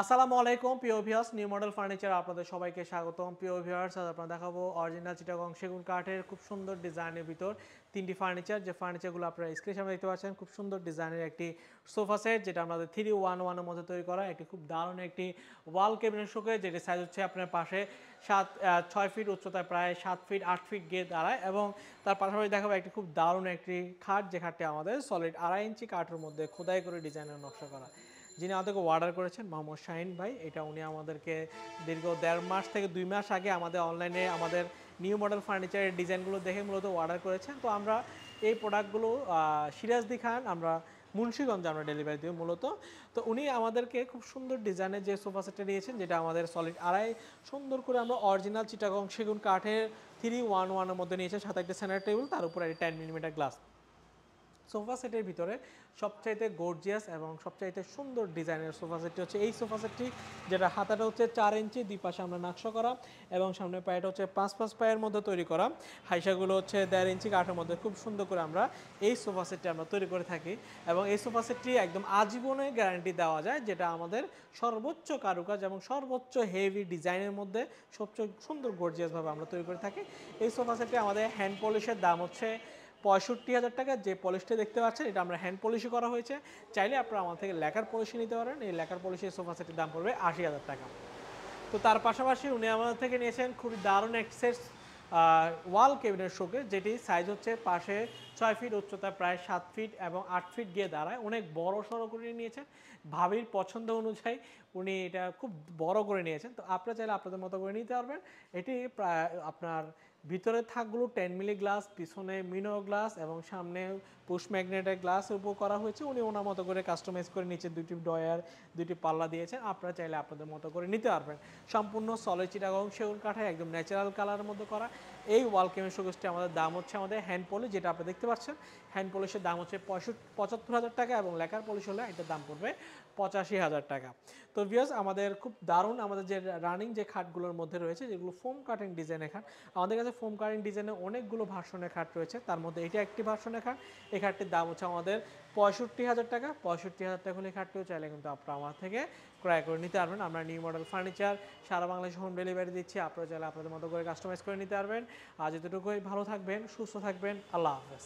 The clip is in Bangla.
আসসালামু আলাইকুম প্রিয় ভিউয়ার্স, নিউ মডেল ফার্নিচার আপনাদের সবাইকে স্বাগতম। প্রিয় ভিউয়ার্স, আজ আপনারা দেখাবো অরিজিনাল চিটাগং সেগুন কাঠের খুব সুন্দর ডিজাইনের ভিতর তিনটি ফার্নিচার। যে ফার্নিচারগুলো আপনারা স্ক্রিনে সামনে দেখতে পাচ্ছেন, খুব সুন্দর ডিজাইনের একটি সোফা সেট, যেটা আমাদের 3-1-1 এর মধ্যে তৈরি করা। একটি খুব দারুণ একটি ওয়াল ক্যাবিনেট শোকেস, যেটি সাইজ হচ্ছে আপনার পাশে 6 ফিট উচ্চতায়, প্রায় 7 ফিট 8 ফিট গিয়ে দাঁড়ায়। এবং তার পাশাপাশি দেখাবো একটি খুব দারুণ একটি খাট, যে খাটটি আমাদের সলিড 2.5 ইঞ্চি কাঠের মধ্যে খোদাই করে ডিজাইনের নকশা করা। যিনি আমাদেরকে অর্ডার করেছেন মোহাম্মদ শাহিন ভাই, এটা উনি আমাদেরকে দীর্ঘ 1.5 মাস থেকে 2 মাস আগে আমাদের অনলাইনে আমাদের নিউ মডেল ফার্নিচারের ডিজাইনগুলো দেখে মূলত অর্ডার করেছেন। তো আমরা এই প্রোডাক্টগুলো সিরাজদি খান, আমরা মুন্সিগঞ্জে আমরা ডেলিভারি দিই মূলত। তো উনি আমাদেরকে খুব সুন্দর ডিজাইনের যে সোফা সেটটা নিয়েছেন, যেটা আমাদের সলিড 2.5 সুন্দর করে আমরা অরিজিনাল চিটাগং সেগুন কাঠের 3-1-1 এর মধ্যে নিয়েছেন, সাথে একটা সেন্টার টেবিল, তার উপরে 10 মিলিমিটার গ্লাস। সোফা সেটের ভিতরে সবচাইতে গর্জিয়াস এবং সবচাইতে সুন্দর ডিজাইনের সোফা সেটটি হচ্ছে এই সোফা সেটটি, যেটা হাতাটা হচ্ছে 4 ইঞ্চি, দুই পাশে আমরা নকশা করা, এবং সামনের পায়েটা হচ্ছে 5 পায়ের মধ্যে তৈরি করা। হাইসাগুলো হচ্ছে 1.5 ইঞ্চি কাঠের মধ্যে খুব সুন্দর করে আমরা এই সোফা সেটটি আমরা তৈরি করে থাকি। এবং এই সোফা সেটটি একদম আজীবনে গ্যারান্টি দেওয়া যায়, যেটা আমাদের সর্বোচ্চ কারুকাজ এবং সর্বোচ্চ হেভি ডিজাইনের মধ্যে সবচেয়ে সুন্দর গর্জিয়াসভাবে আমরা তৈরি করে থাকি। এই সোফা সেটটি আমাদের হ্যান্ড পলিশের দাম হচ্ছে 65,000 টাকা। যে পলিশটা দেখতে পাচ্ছেন, এটা আমরা হ্যান্ড পলিশই করা হয়েছে। চাইলে আপনারা আমার থেকে লেকার পলিশি নিতে পারেন। এই লেকার পলিশের সোফা সেটের দাম পড়বে 80,000 টাকা। তো তার পাশাপাশি উনি আমাদের থেকে নিয়েছেন খুবই দারুণ অ্যাক্সেস ওয়াল ক্যাবিনেট শোকেস, যেটি সাইজ হচ্ছে পাশে 6 ফিট উচ্চতা, প্রায় 7 ফিট এবং 8 ফিট গিয়ে দাঁড়ায়। অনেক বড় সড়ো করে নিয়েছেন, ভাবির পছন্দ অনুযায়ী উনি এটা খুব বড় করে নিয়েছেন। তো আপনারা চাইলে আপনাদের মতো করে নিতে পারবেন। এটি প্রায় আপনার ভিতরে থাকগুলো 10 মিলি গ্লাস, পিছনে মিনো গ্লাস এবং সামনে পুশ ম্যাগনেটের গ্লাস উপর করা হয়েছে। উনি ওনার মতো করে কাস্টমাইজ করে নিচে দুটি ডয়ার, দুটি পাল্লা দিয়েছেন। আপনারা চাইলে আপনাদের মতো করে নিতে পারবেন। সম্পূর্ণ সলিড চিটাগং সেগুন কাঠে একদম ন্যাচারাল কালারের মধ্যে করা এই ওয়াল ক্যাবিনেট শোকেসটি আমাদের দাম হচ্ছে আমাদের হ্যান্ড পলিশ, যেটা আপনি দেখতে পাচ্ছেন। হ্যান্ড পলিশের দাম হচ্ছে 75,000 টাকা, এবং লেকার পলিশ হলে এটার দাম পড়বে 85,000 টাকা। তো ভিউয়ার্স, আমাদের খুব দারুণ আমাদের যে রানিং যে খাটগুলোর মধ্যে রয়েছে, যেগুলো ফোম কাটিং ডিজাইনের খাট, আমাদের কাছে ফোম কাটিং ডিজাইনের অনেকগুলো ভার্সনের খাট রয়েছে। তার মধ্যে এটা একটি ভার্সনের খাট। এই খাটটির দাম হচ্ছে আমাদের 65,000 টাকা। 65,000 টাকা হলে খাটটিও চাইলে কিন্তু আপনারা আমার থেকে ক্রয় করে নিতে পারবেন। আমরা নিউ মডেল ফার্নিচার সারা বাংলাদেশে হোম ডেলিভারি দিচ্ছি। আপনারা চাইলে আপনাদের মতো করে কাস্টমাইজ করে নিতে পারবেন। আজ এতটুকুই, ভালো থাকবেন, সুস্থ থাকবেন, আল্লাহ হাফেজ।